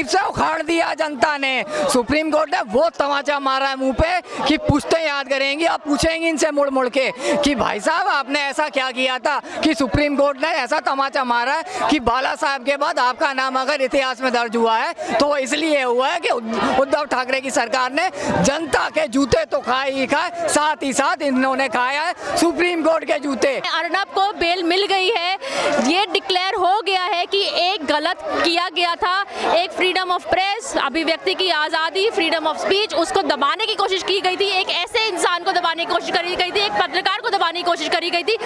से उखाड़ दिया जनता ने। सुप्रीम कोर्ट ने वो तमाचा मारा है मुंह पे कि पूछते याद करेंगी, अब पूछेंगी इनसे मुड़ मुड़ के कि भाई साहब आपने ऐसा क्या किया था कि सुप्रीम कोर्ट ने ऐसा तमाचा मारा है कि बाला साहब के बाद आपका नाम अगर इतिहास में दर्ज हुआ है तो वो इसलिए हुआ है कि उद्धव ठाकरे की सरकार ने जनता के जूते तो खाए ही खाए, साथ ही साथ इन्होंने खाया है सुप्रीम कोर्ट के जूते। अर्नब को बेल मिल गई है, ये डिक्लेयर हो गया है कि एक गलत किया गया था, एक फ्रीडम ऑफ प्रेस, अभिव्यक्ति की आज़ादी, फ्रीडम ऑफ स्पीच, उसको दबाने की कोशिश की गई थी, एक ऐसे इंसान को दबाने की कोशिश करी गई थी, एक पत्रकार को दबाने की कोशिश करी गई थी।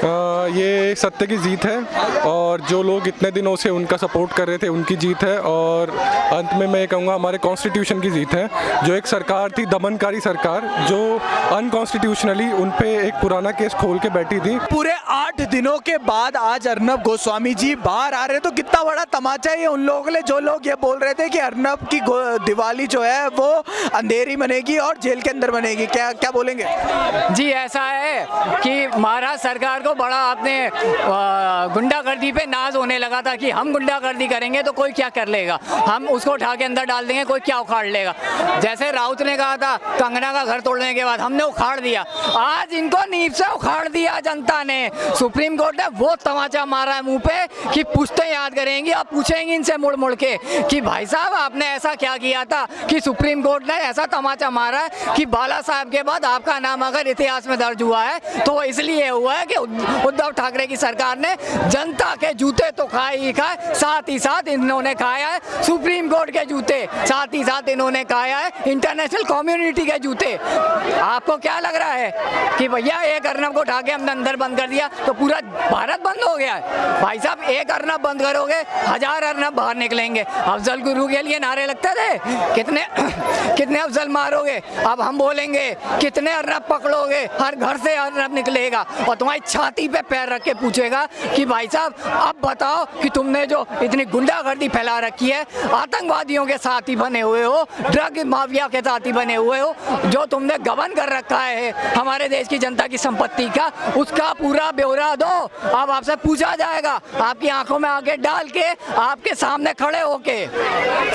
ये सत्य की जीत है और जो लोग इतने दिनों से उनका सपोर्ट कर रहे थे उनकी जीत है और अंत में मैं कहूँगा हमारे कॉन्स्टिट्यूशन की जीत है। जो एक सरकार थी दमनकारी सरकार जो अनकॉन्स्टिट्यूशनली उन पे एक पुराना केस खोल के बैठी थी। पूरे 8 दिनों के बाद आज अर्नब गोस्वामी जी बाहर आ रहे हैं, तो कितना बड़ा तमाचा है उन लोगों के लिए जो लोग ये बोल रहे थे कि अर्नब की दिवाली जो है वो अंधेरी बनेगी और जेल के अंदर बनेगी। क्या क्या बोलेंगे? जी ऐसा है कि महाराष्ट्र सरकार को बड़ा अपने गुंडागर्दी पे नाज होने लगा था कि हम गुंडागर्दी करेंगे तो कोई क्या कर लेगा, हम उसको उठा के अंदर डाल देंगे, कोई क्या उखाड़ लेगा। जैसे राउत ने कहा था कंगना का घर तोड़ने के बाद हमने उखाड़ दिया, आज इनको नींव से उखाड़ दिया जनता ने। सुप्रीम कोर्ट ने वो तमाचा मारा है मुंह पे कि पूछते याद करेंगी, अब पूछेंगी इनसे मुड़ मुड़ के कि भाई साहब आपने ऐसा क्या किया था कि सुप्रीम कोर्ट ने ऐसा तमाचा मारा है कि बाला साहब के बाद आपका नाम अगर इतिहास में दर्ज हुआ है तो वो इसलिए हुआ है कि उद्धव ठाकरे की सरकार ने जनता के जूते तो खाए ही खाए, साथ ही साथ इन्होंने खाया है सुप्रीम कोर्ट के जूते, साथ ही साथ इन्होंने खाया है इंटरनेशनल कम्युनिटी के जूते। आपको क्या लग रहा है कि भैया एक अर्नब को उठा के हमने अंदर बंद कर दिया तो पूरा भारत बंद हो गया है? भाई साहब एक अर्नब बंद करोगे 1000 अर्नब बाहर निकलेंगे। अफजल गुरु के लिए नारे लगते थे कितने अफजल मारोगे, अब हम बोलेंगे कितने अर्नब पकड़ोगे, हर घर से अर्नब निकलेगा और तुम्हारी छाती पे पैर रख के पूछेगा कि भाई साहब अब बताओ कि तुमने जो इतनी गुंडागर्दी फैला रखी है, आतंकवादियों के साथी बने हुए हो, ड्रग माफिया के साथी बने हुए हो, जो तुमने गबन कर रखा है हमारे देश की जनता की संपत्ति का, उसका पूरा ब्यौरा दो। अब आपसे पूछा जाएगा आपकी आंखों में आगे डाल के, आपके सामने खड़े होके।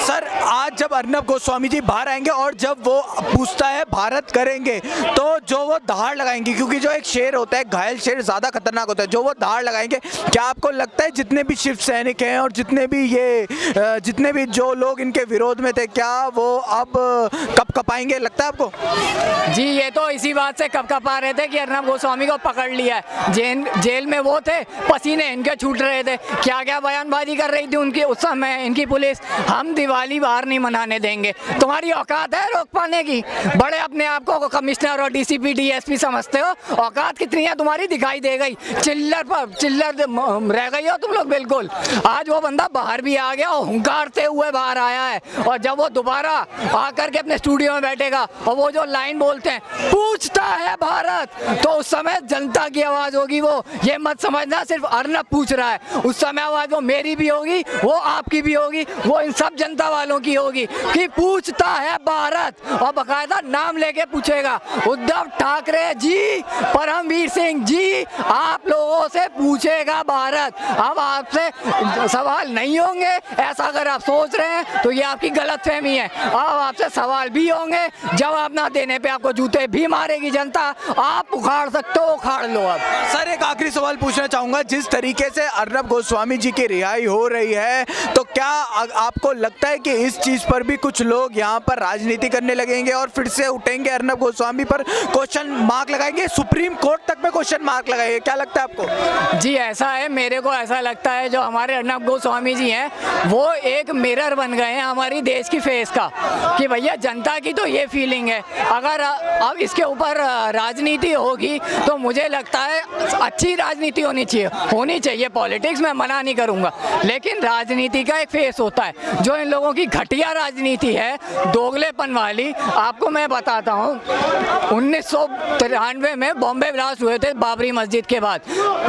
सर आज जब अर्नब गोस्वामी जी बाहर आएंगे और जब वो पूछता है भारत करेंगे तो जो वो दहाड़ लगाएंगे, क्योंकि जो एक शेर होता है घायल शेर ज्यादा खतरनाक होता है, जो वो दहाड़ लगाएंगे, क्या आपको लगता है जितने भी शिव सैनिक हैं और जितने भी जो लोग इनके विरोध में थे क्या वो अब कब कपाएंगे, लगता है आपको? जी ये तो इसी बात से कब कपा रहे थे कि अर्नब गोस्वामी को पकड़ लिया है, जेल में वो थे, पसीने इनके छूट रहे थे, क्या क्या बयानबाजी कर रही थी उनकी उस समय इनकी पुलिस। हम दिवाली बाहर नहीं मनाने देंगे, तुम्हारी औकात है रोक पाने की? बड़े अपने आप को कमिश्नर और डीसीपी डीएसपी समझते हो, औकात कितनी है तुम्हारी दिखाई दे गई, चिल्लर रह गई हो तुम लोग बिल्कुल। आज वो बंदा बाहर भी आ गया और हुंकारते हुए बाहर आया है और जब वो दोबारा आकर के अपने स्टूडियो में बैठेगा और वो जो लाइन बोलते हैं पूछता है भारत, तो उस समय जनता की आवाज होगी वो, ये मत समझना सिर्फ अर्नब पूछ रहा है, उस समय आवाज वो मेरी भी होगी, वो आपकी भी होगी, वो इन सब जनता वालों की होगी कि पूछता है भारत, और बकायदा नाम लेके पूछेगा उद्धव ठाकरे जी, परमवीर सिंह जी, आप लोगों से पूछेगा भारत। अब आपसे सवाल नहीं होंगे ऐसा अगर आप सोच रहे हैं तो ये आपकी गलतफहमी है, अब आपसे सवाल भी होंगे, जवाब ना देने पे आपको जूते भी मारेगी जनता, आप उखाड़ सकते हो उखाड़ लो। अब सर एक आखिरी सवाल पूछना चाहूंगा, जिस तरीके से अर्नब गोस्वामी जी की रिहाई हो रही है तो क्या आपको लगता है कि इस चीज पर भी कुछ लोग यहाँ पर राजनीति करने लगेंगे और फिर से उठेंगे अर्नब गोस्वामी पर क्वेश्चन क्वेश्चन मार्क लगाएंगे, सुप्रीम कोर्ट तक में क्वेश्चन मार्क लगाएंगे, क्या लगता है आपको? जी ऐसा है, मेरे को ऐसा लगता है जो हमारे अर्नब गोस्वामी जी हैं वो एक मिरर बन गए हैं हमारी देश की फेस का, कि भैया जनता की तो ये फीलिंग है, अगर अब इसके ऊपर राजनीति होगी तो मुझे लगता है अच्छी राजनीति होनी चाहिए। पॉलिटिक्स में मना नहीं करूँगा, लेकिन राजनीति का एक फेस होता है। जो इन लोगों की घटिया राजनीति है, दोगलेपन वाली, आपको मैं बताता हूँ 1993 में बॉम्बे ब्लास्ट हुए थे बाबरी मस्जिद के बाद,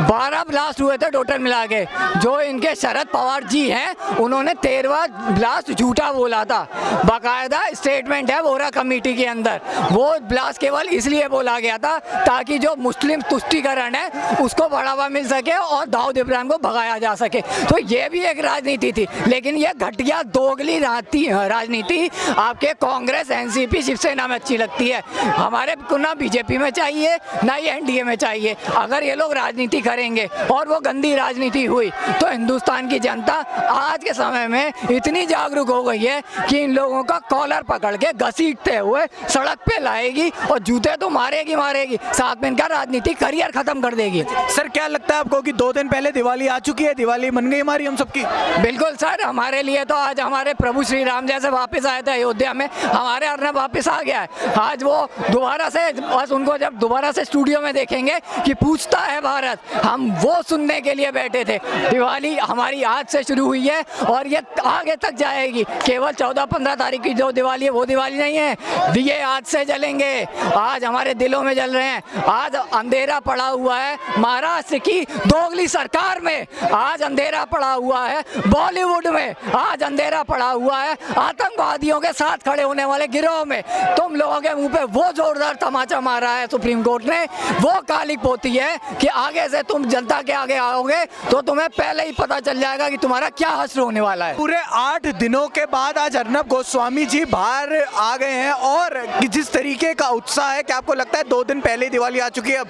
12 ब्लास्ट हुए थे टोटल मिला के। जो इनके शरद पवार जी हैं उन्होंने 13वां ब्लास्ट झूठा बोला था, बाकायदा स्टेटमेंट है वोरा कमेटी के अंदर। वो ब्लास्ट केवल इसलिए बोला गया था ताकि जो मुस्लिम तुष्टीकरण है उसको बढ़ावा मिल सके और दाऊद इब्राहिम को भगाया जा सके। तो ये भी एक राजनीति थी, लेकिन ये घटिया दोगली राजनीति आपके कांग्रेस, एनसीपी, शिवसेना में अच्छी लगती है। हमारे को ना बीजेपी में चाहिए ना ही एनडीए में चाहिए। अगर ये लोग राजनीति करेंगे और वो गंदी राजनीति हुई तो हिंदुस्तान की जनता आज के समय में इतनी जागरूक हो गई है कि इन लोगों का कॉलर पकड़ के घसीटते हुए सड़क पे लाएगी और जूते तो मारेगी, साथ में इनका राजनीति करियर खत्म कर देगी। सर क्या लगता है आपको कि 2 दिन पहले दिवाली आ चुकी है, दिवाली मन गई हमारी हम सबकी? बिल्कुल सर, हमारे लिए तो आज हमारे प्रभु श्री राम जैसे वापस आए थे अयोध्या में, हमारे अर्नब वापस आ गया है। आज वो दोबारा से, बस उनको जब दोबारा से स्टूडियो में देखेंगे कि पूछता है भारत, हम वो सुनने के लिए बैठे थे। दिवाली हमारी आज से शुरू हुई है और ये आगे तक जाएगी। केवल 14-15 तारीख की जो दिवाली है वो दिवाली नहीं है, दिए आज से जलेंगे, आज हमारे दिलों में जल रहे हैं। आज अंधेरा पड़ा हुआ है महाराष्ट्र की दोगली सरकार में, आज अंधेरा पड़ा हुआ है बॉलीवुड में, आज अंधेरा पड़ा हुआ है आतंकवादियों के साथ खड़े होने वाले गिरोह में। तुम लोगों के मुंह पे वो जोरदार तमाचा मारा है सुप्रीम कोर्ट ने, वो काली पोती है कि आगे से तुम जनता के आगे आओगे तो तुम्हें पहले ही पता चल जाएगा कि तुम्हारा क्या हश्र होने वाला है। पूरे 8 दिनों के बाद आज अर्नब गोस्वामी जी बाहर आ गए हैं और जिस तरीके का उत्साह है, क्या आपको लगता है 2 दिन पहले ही दिवाली आ चुकी है? अब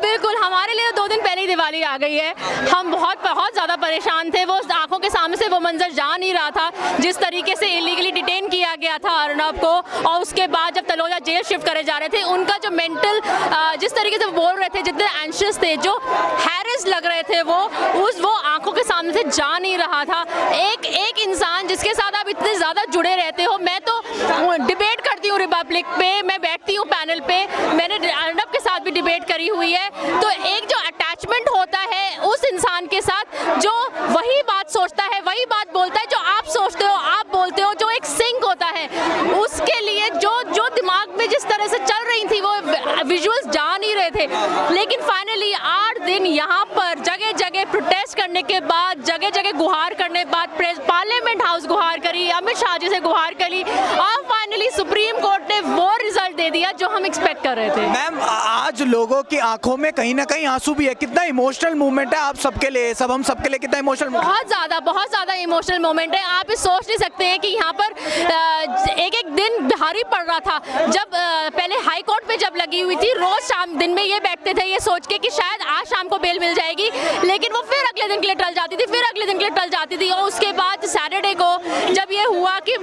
बिल्कुल हमारे लिए 2 दिन पहले ही दिवाली आ गई है। हम बहुत ज़्यादा परेशान थे, वो आंखों के सामने से वो मंजर जा नहीं रहा था जिस तरीके से इलीगली डिटेन किया गया था अर्नब को, और उसके बाद जब तलोजा जेल शिफ्ट करे जा रहे थे, उनका जो मेंटल जिस तरीके से बोल रहे थे, जितने एंशियस थे, जो हैरेस लग रहे थे, वो आंखों के सामने से जा नहीं रहा था। एक इंसान जिसके साथ आप इतने ज़्यादा जुड़े रहते हो, मैं तो डिबेट करती हूँ रिपब्लिक पे, मैं बैठती हूँ पैनल पे, मैंने अर्नब के साथ भी डिबेट करी हुई है। तो एक जो अटैचमेंट होता है उस इंसान के साथ, जो वही बात सोचता है, वही बात बोलता है जो आप सोचते हो, आप बोलते हो, जो एक सिंक होता है, उसके लिए जो दिमाग में जिस तरह से चल रही थी वो विजुअल्स जा नहीं रहे थे। लेकिन फाइनली 8 दिन यहाँ पर जगह जगह प्रोटेस्ट करने के बाद, जगह जगह गुहार करने के बाद, पार्लियामेंट हाउस गुहार करी, अमित शाह जी से गुहार करी, और फाइनली सुप्रीम कोर्ट ने वो रिजल्ट दे दिया जो हम एक्सपेक्ट कर रहे थे। मैम आज लोगों की आंखों में कहीं ना कहीं आंसू भी है, कितना इमोशनल मूवमेंट है आप सबके लिए, हम सबके लिए कितना इमोशनल? बहुत ज़्यादा इमोशनल मोमेंट है। आप ये सोच नहीं सकते हैं कि यहाँ पर एक दिन भारी पड़ रहा था। जब पहले हाई कोर्ट में जब लगी हुई थी, रोज शाम दिन में ये बैठते थे ये सोच के कि शायद आज शाम को बेल मिल जाएगी, लेकिन वो फिर अगले दिन के लिए टल जाती थी, फिर अगले दिन के लिए टल जाती थी। और उसके बाद सैटरडे को जब ये हुआ कि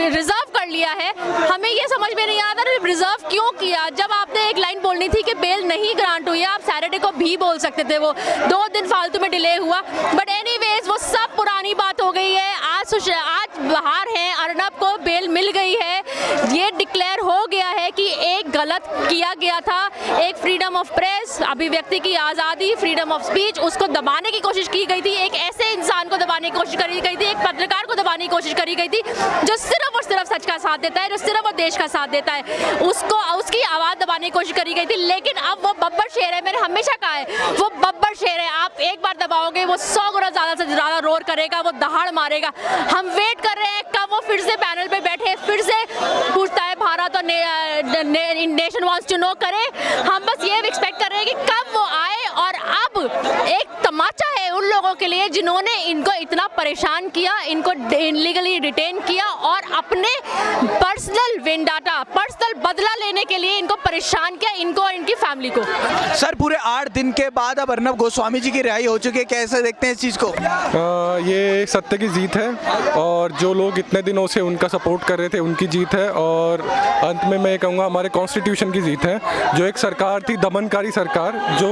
रिजर्व कर लिया है, हमें ये समझ में नहीं आता रिजर्व क्यों किया। जब आपने एक लाइन बोलनी थी कि बेल नहीं ग्रांट हुई है, आप सैटरडे को भी बोल सकते थे, वो 2 दिन फालतू में डिले हुआ। बट एनीवेज वो सब पुरानी बात हो गई है। आज बाहर हैं, अर्नब को बेल मिल गई है। ये डिक्लेयर हो गया है कि एक गलत किया गया था, एक फ्रीडम ऑफ प्रेस, अभिव्यक्ति की आज़ादी, फ्रीडम ऑफ स्पीच, उसको दबाने की कोशिश की गई थी। एक ऐसे इंसान को दबाने की कोशिश करी गई थी, एक पत्रकार को दबाने की कोशिश करी गई थी जो सिर्फ और सिर्फ सच का साथ देता है, जो सिर्फ और देश का साथ देता है, उसकी आवाज़ दबाने की कोशिश करी गई थी। लेकिन अब वो बब्बर शेर है, मैंने हमेशा कहा है वो बब्बर शेर है। आप एक बार दबाओगे वो 100 गुना ज़्यादा से ज़्यादा रोर करेगा, वो दहाड़ मारेगा। हम वेट कर रहे हैं कब वो फिर से पैनल पे बैठे, फिर से पूछता है भारत और नेशन वांट्स टू नो करे। हम बस ये एक्सपेक्ट कर रहे हैं कि कब वो आए। और अब एक तमाचा है उन लोगों के लिए जिन्होंने इनको इतना परेशान किया, इनको इनलीगली डिटेन किया और अपने पर्सनल वेंडाटा, पर्सनल बदला लेने के लिए इनको परेशान किया, इनको और इनकी फैमिली को। सर पूरे 8 दिन के बाद अब अर्नब गोस्वामी जी की रिहाई हो चुकी है, कैसे देखते हैं इस चीज़ को? ये सत्य की जीत है और जो लोग इतने दिनों से उनका सपोर्ट कर रहे थे उनकी जीत है। और अंत में मैं ये कहूँगा हमारे कॉन्स्टिट्यूशन की जीत है। जो एक सरकार थी दमनकारी सरकार, जो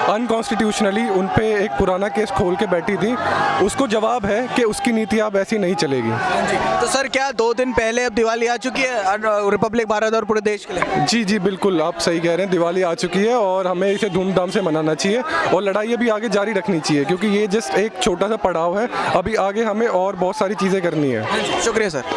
अनकॉन्स्टिट्यूशनली उन पे एक पुराना केस खोल के बैठी थी, उसको जवाब है कि उसकी नीति अब ऐसी नहीं चलेगी। तो सर क्या 2 दिन पहले अब दिवाली आ चुकी है रिपब्लिक भारत और पूरे देश के लिए? जी जी बिल्कुल, आप सही कह रहे हैं, दिवाली आ चुकी है और हमें इसे धूमधाम से मनाना चाहिए और लड़ाई अभी आगे जारी रखनी चाहिए, क्योंकि ये जस्ट एक छोटा सा पड़ाव है, अभी आगे हमें और बहुत सारी चीज़ें करनी है। शुक्रिया सर।